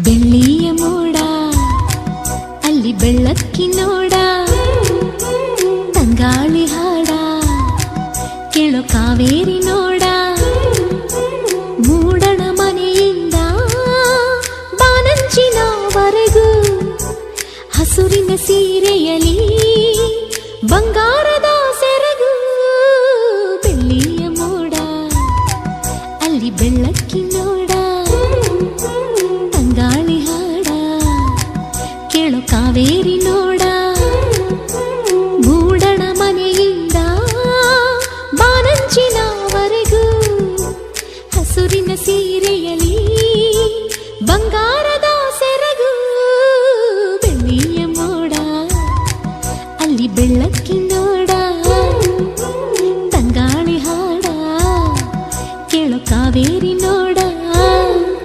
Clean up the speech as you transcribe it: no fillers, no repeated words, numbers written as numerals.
ಬೆಳ್ಳಿಯ ಮೋಡ ಅಲ್ಲಿ ಬೆಳ್ಳಕ್ಕಿ ನೋಡ, ತಂಗಾಳಿ ಹಾಡ ಕೇಳೋ ಕಾವೇರಿ ನೋಡ. ಮೂಡಣ ಮನೆಯಿಂದ ಬಾನಂಚಿನವರೆಗೂ ಹಸುರಿನ ಸೀರೆಯಲಿ ಬಂಗಾರ